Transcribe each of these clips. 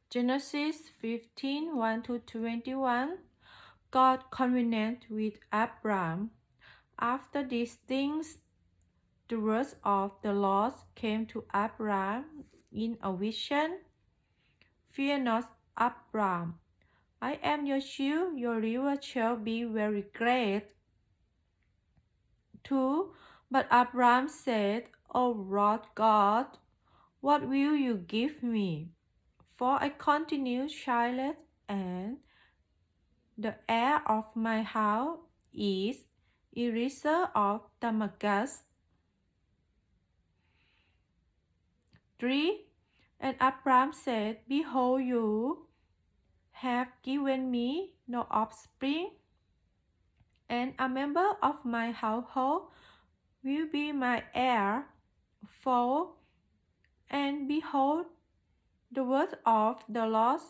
Genesis 15:1-21. God covenanted with Abram. After these things, the words of the Lord came to Abram in a vision. Fear not, Abram. I am your shield, your reward shall be very great. 2. But Abram said, O Lord God, what will you give me? For I continue childless, and the heir of my house is Eliezer of Damascus. 3. And Abram said, Behold, you have given me no offspring, and a member of my household will be my heir. 4. And behold, the word of the Lord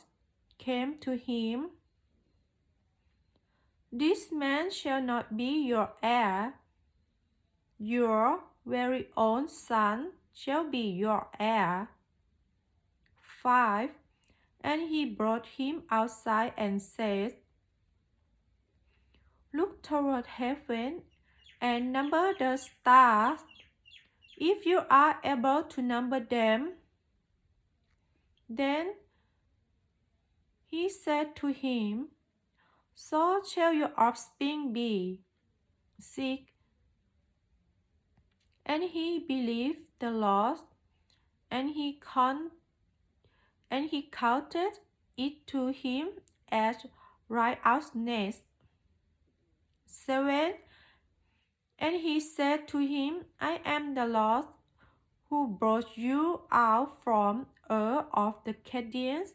came to him. This man shall not be your heir. Your very own son shall be your heir. 5. And he brought him outside and said, Look toward heaven and number the stars, if you are able to number them. Then he said to him, So shall your offspring be. 6. And he believed the Lord, and he counted it to him as righteousness. 7. And he said to him, I am the Lord who brought you out from Ur of the Chaldeans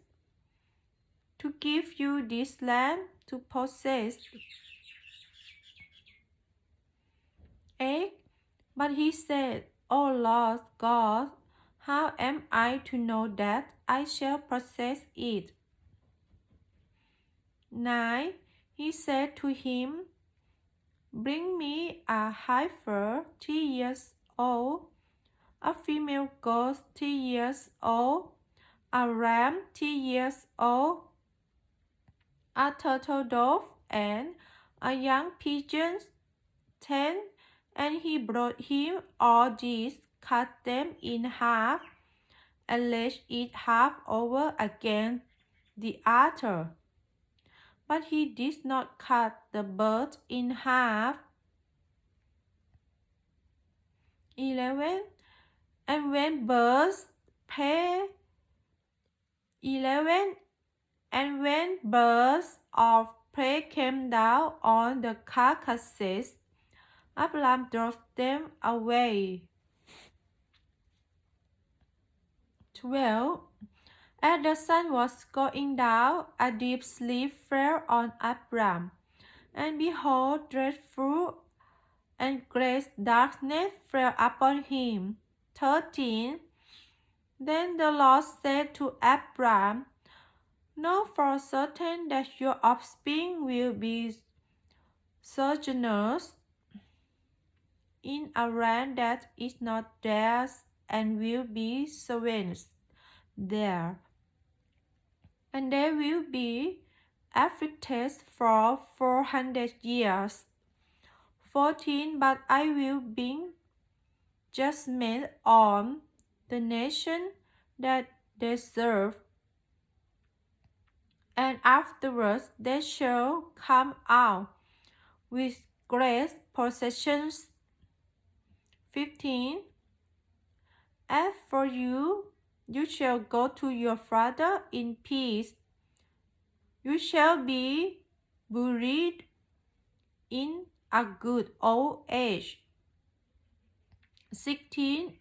to give you this land to possess. 8. But he said, O Lord God, how am I to know that I shall possess it? 9. He said to him, Bring me a heifer 3 years old, a female goat 3 years old, a ram 3 years old, a turtle dove, and a young pigeon. 10. And he brought him all these, cut them in half, and laid it half over against the other. But he did not cut the bird in half. 11. And when birds prey 11. And when birds of prey came down on the carcasses, Abram drove them away. 12. As the sun was going down, a deep sleep fell on Abram, and behold, dreadful and great darkness fell upon him. 13. Then the Lord said to Abram, Know for certain that your offspring will be sojourners in a land that is not theirs, and will be servants there. And they will be afflicted for 400 years. 14. But I will bring judgment on the nation that they serve, and afterwards they shall come out with great possessions. 15. As for you, you shall go to your father in peace. You shall be buried in a good old age. 16.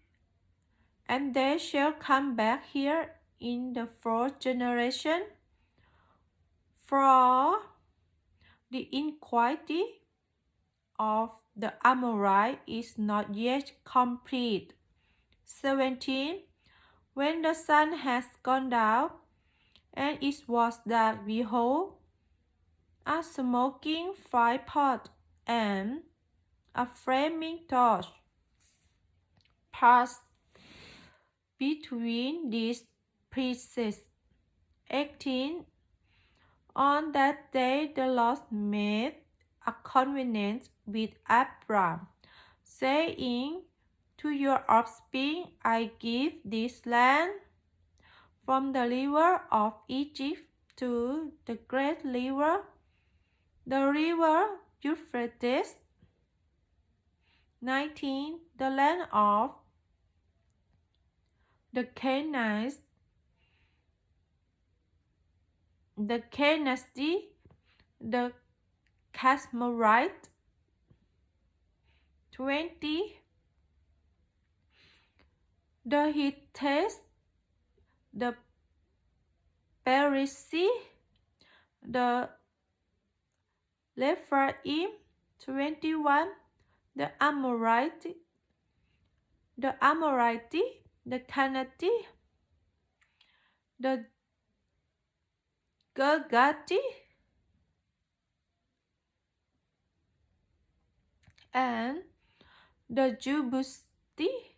And they shall come back here in the 4th generation, for the iniquity of the Amorite is not yet complete. 17. When the sun has gone down, and it was dark, behold, a smoking firepot and a flaming torch passed between these pieces. 18. On that day the Lord made a covenant with Abram, saying, to your offspring I give this land, from the river of Egypt to the great river, the river Euphrates. 19. The land of the Canaanites, the Cashmorite. 20. The Hittites, the Perezi, the Rephaim. 21. The Amorite, the Canaanite, the Girgati, and the Jebusi.